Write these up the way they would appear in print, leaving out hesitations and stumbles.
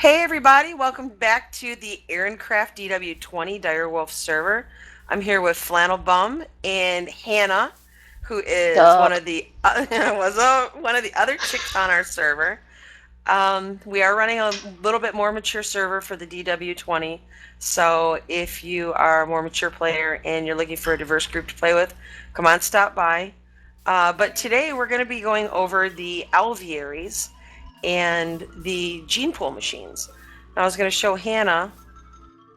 Hey everybody, welcome back to the Eirinncraft DW20 Direwolf server. I'm here with Flannel Bum and Hannah, who is one Sup? of the one of the other chicks on our server. We are running a little bit more mature server for the DW20, so if you are a more mature player and you're looking for a diverse group to play with, come on, stop by. But today we're going to be going over the alvearies and the gene pool machines. I was going to show Hannah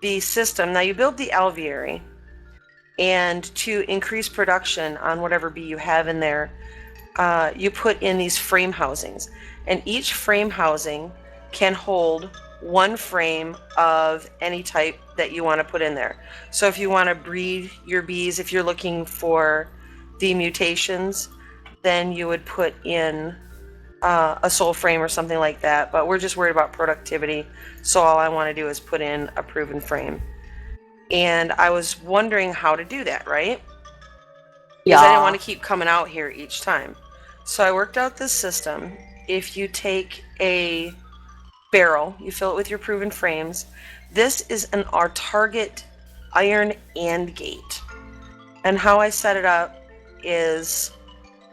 the system. Now you build the alveary, and to increase production on whatever bee you have in there, you put in these frame housings, and each frame housing can hold one frame of any type that you want to put in there. So if you want to breed your bees, if you're looking for the mutations, then you would put in a soul frame or something like that. But we're just worried about productivity, so all I want to do is put in a proven frame. And I was wondering how to do that, right? Because I didn't want Yeah. to keep coming out here each time. So I worked out this system. If you take a barrel, you fill it with your proven frames. This is our target iron and gate. And how I set it up is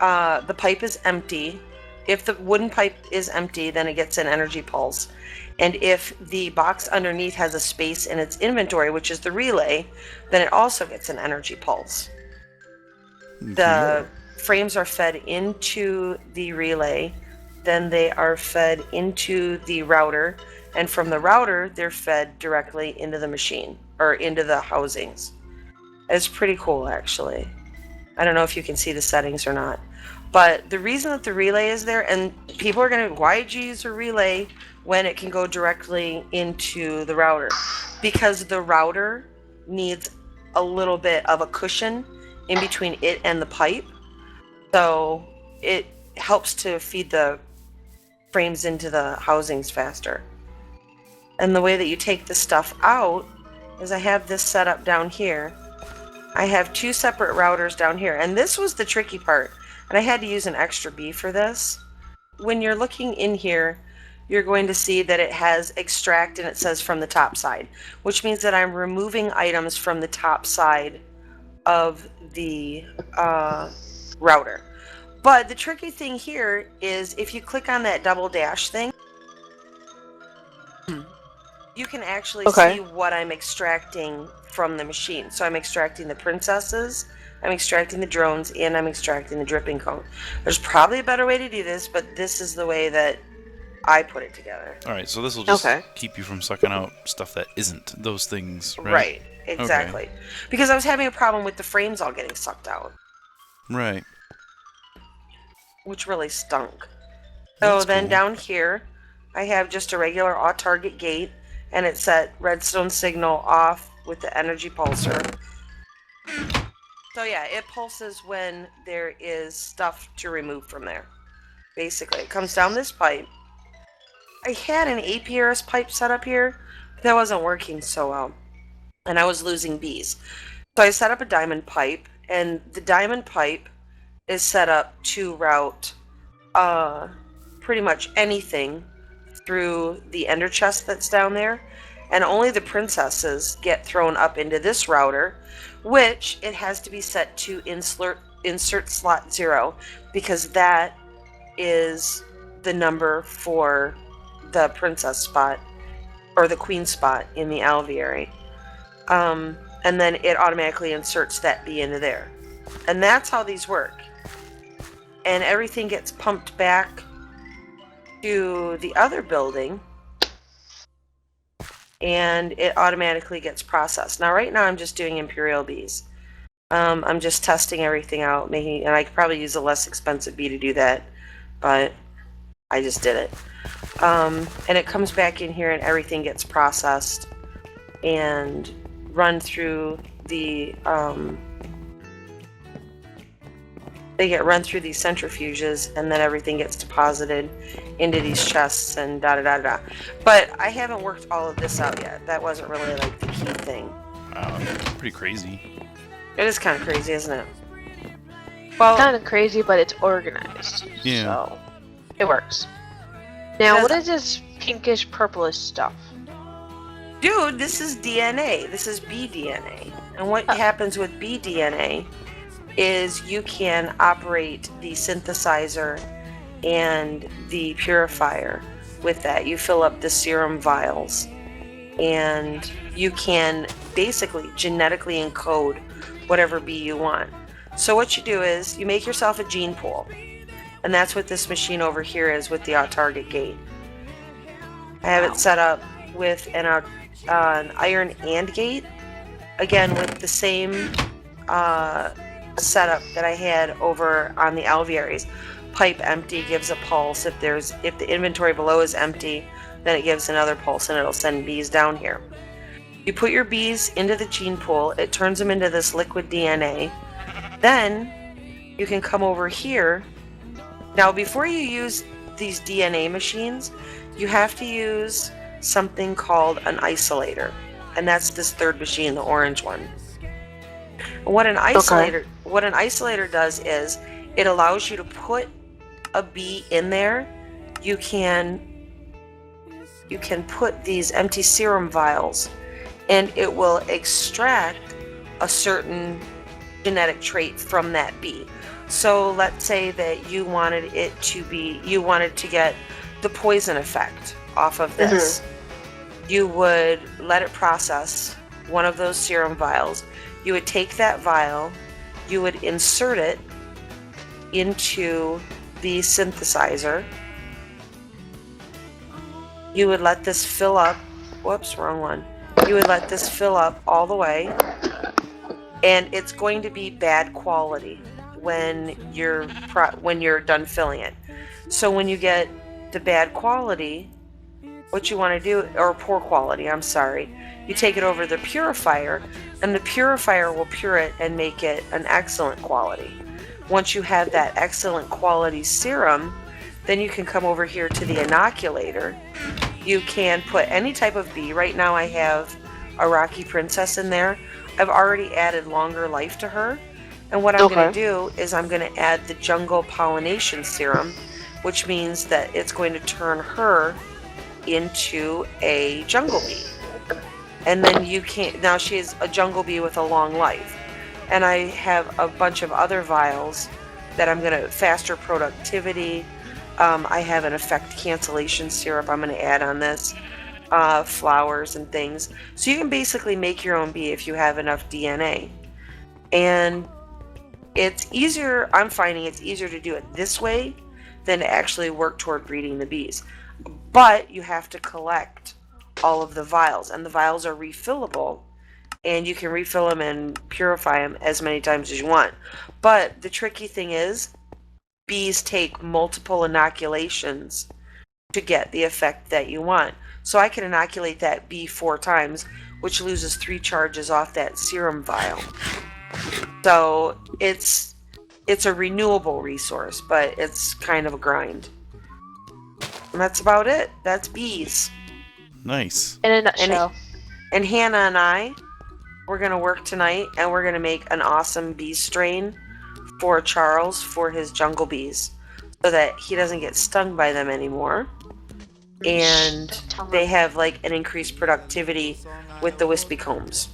the pipe is empty. If the wooden pipe is empty, then it gets an energy pulse. And if the box underneath has a space in its inventory, which is the relay, then it also gets an energy pulse. The frames are fed into the relay, then they are fed into the router, and from the router, they're fed directly into the machine, or into the housings. It's pretty cool, actually. I don't know if you can see the settings or not. But the reason that the relay is there, and people are going to, why did you use a relay when it can go directly into the router? Because the router needs a little bit of a cushion in between it and the pipe. So it helps to feed the frames into the housings faster. And the way that you take the stuff out is I have this set up down here. I have two separate routers down here, and this was the tricky part, and I had to use an extra B for this. When you're looking in here, you're going to see that it has extract and it says from the top side, which means that I'm removing items from the top side of the router. But the tricky thing here is if you click on that double dash thing, you can actually see Okay. what I'm extracting from the machine. So I'm extracting the princesses, I'm extracting the drones, and I'm extracting the dripping cone. There's probably a better way to do this, but this is the way that I put it together. Alright, so this will just Okay. keep you from sucking out stuff that isn't those things, right? Right, Okay. exactly. Because I was having a problem with the frames all getting sucked out, Right. which really stunk. So That's then cool. down here, I have just a regular target gate, and it's set redstone signal off with the energy pulsar. So yeah, it pulses when there is stuff to remove from there. Basically, it comes down this pipe. I had an APRS pipe set up here, but that wasn't working so well, and I was losing bees. So I set up a diamond pipe, and the diamond pipe is set up to route pretty much anything through the ender chest that's down there, and only the princesses get thrown up into this router, which it has to be set to insert slot 0, because that is the number for the princess spot or the queen spot in the alveary. And then it automatically inserts that bee into there. And that's how these work. And everything gets pumped back to the other building, and it automatically gets processed. Now, right now, I'm just doing imperial bees. I'm just testing everything out, and I could probably use a less expensive bee to do that, but I just did it. And it comes back in here, and everything gets processed and run through the they get run through these centrifuges, and then everything gets deposited into these chests and da da da da. But I haven't worked all of this out yet. That wasn't really like the key thing. Wow, that's pretty crazy. It is kind of crazy, isn't it? Well, Kind of crazy, but it's organized. Yeah. So it works. Now, what Because, is this pinkish purplish stuff? dude, this is DNA. This is bee DNA. And what Oh. happens with bee DNA is you can operate the synthesizer and the purifier with that. You fill up the serum vials and you can basically genetically encode whatever bee you want. So what you do is you make yourself a gene pool, and that's what this machine over here is with the target gate. I have it set up with an iron and gate, again with the same setup that I had over on the alvearies. Pipe empty gives a pulse. If the inventory below is empty, then it gives another pulse and it'll send bees down here. You put your bees into the gene pool, it turns them into this liquid DNA. Then you can come over here. Now before you use these DNA machines, you have to use something called an isolator. And that's this third machine, the orange one. What an isolator does is it allows you to put a bee in there. You can put these empty serum vials and it will extract a certain genetic trait from that bee. So let's say that you wanted to get the poison effect off of this. Mm-hmm. You would let it process one of those serum vials. You would take that vial, you would insert it into the synthesizer. You would let this fill up. Whoops, wrong one. You would let this fill up all the way, and it's going to be bad quality when you're done filling it. So when you get the bad quality, what you want to do, or poor quality, I'm sorry, you take it over the purifier, and the purifier will pure it and make it an excellent quality. Once you have that excellent quality serum, then you can come over here to the inoculator. You can put any type of bee. Right now I have a Rocky Princess in there. I've already added longer life to her. And what I'm going to do is I'm going to add the jungle pollination serum, which means that it's going to turn her into a jungle bee. And then now she is a jungle bee with a long life. And I have a bunch of other vials that I'm going to faster productivity. I have an effect cancellation syrup I'm going to add on this, flowers and things. So you can basically make your own bee if you have enough DNA. And it's easier, I'm finding it's easier to do it this way than to actually work toward breeding the bees. But you have to collect all of the vials, and the vials are refillable, and you can refill them and purify them as many times as you want. But the tricky thing is, bees take multiple inoculations to get the effect that you want. So I can inoculate that bee 4 times, which loses 3 charges off that serum vial. So it's a renewable resource, but it's kind of a grind. And that's about it. That's bees. Nice. In a nutshell. And Hannah and I, we're going to work tonight, and we're going to make an awesome bee strain for Charles for his jungle bees so that he doesn't get stung by them anymore. And they have like an increased productivity with the wispy combs.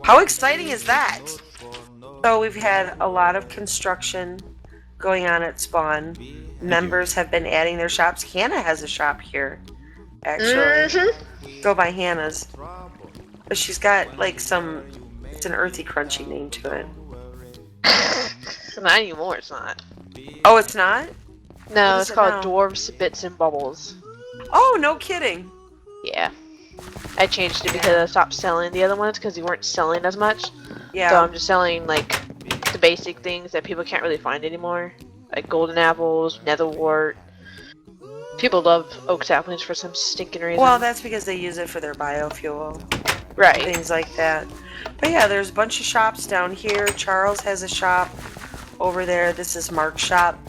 How exciting is that? So we've had a lot of construction going on at Spawn. Members have been adding their shops. Hannah has a shop here, actually. Go by Hannah's. But she's got like it's an earthy, crunchy name to it. Not anymore, it's not. Oh, it's not? No, it's called Dwarves, Bits, and Bubbles. Oh, no kidding. Yeah. I changed it because I stopped selling the other ones because they weren't selling as much. Yeah. So I'm just selling like the basic things that people can't really find anymore. Like golden apples, netherwort. People love oak saplings for some stinking reason. Well, that's because they use it for their biofuel. Right. Things like that. But yeah, there's a bunch of shops down here. Charles has a shop over there. This is Mark's shop.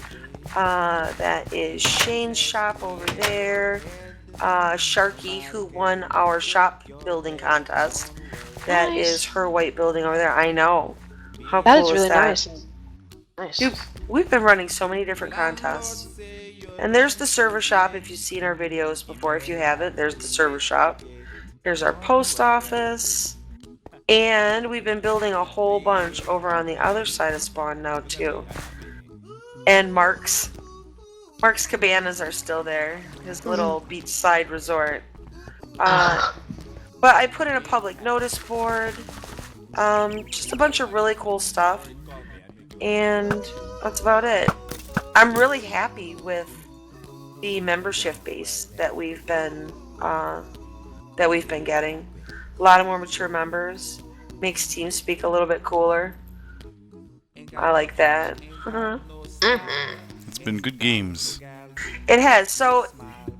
That is Shane's shop over there. Sharky, who won our shop building contest. That is her white building over there. I know. How cool that is really that? nice. Nice. Dude, we've been running so many different contests. And there's the server shop if you've seen our videos before. If you haven't, there's the server shop. Here's our post office. And we've been building a whole bunch over on the other side of spawn now too. And Mark's cabanas are still there. His little beachside resort. But I put in a public notice board. Just a bunch of really cool stuff. And that's about it. I'm really happy with the membership base that we've been getting. A lot of more mature members. Makes TeamSpeak a little bit cooler. I like that. It's been good games. It has. So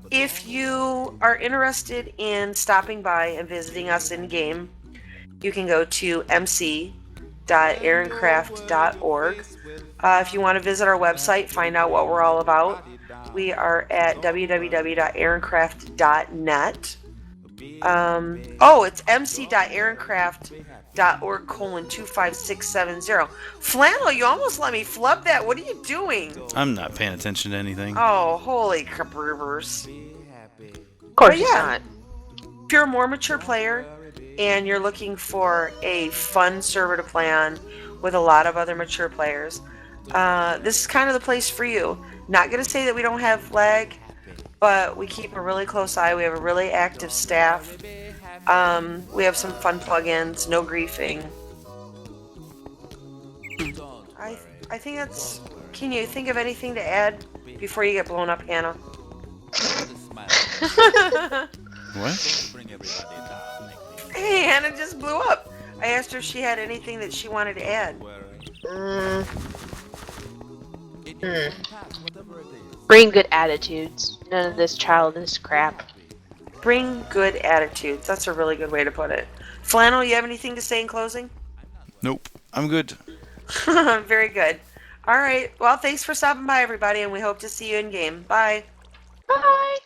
if you are interested in stopping by and visiting us in game, you can go to mc.eirinncraft.org. If you want to visit our website, find out what we're all about, we are at www.eirinncraft.net. It's mc.eirinncraft.org:25670. Flannel, you almost let me flub that. What are you doing? I'm not paying attention to anything. Oh, holy cabrivers. Of course But it's yeah. not. If you're a more mature player and you're looking for a fun server to play on with a lot of other mature players, this is kind of the place for you. Not going to say that we don't have lag, but we keep a really close eye. We have a really active staff. We have some fun plugins, no griefing. I think that's... Can you think of anything to add before you get blown up, Hannah? What? Hey, Hannah just blew up. I asked her if she had anything that she wanted to add. Bring good attitudes. None of this childish crap. Bring good attitudes. That's a really good way to put it. Flannel, you have anything to say in closing? Nope. I'm good. Very good. All right. Well, thanks for stopping by, everybody, and we hope to see you in game. Bye. Bye!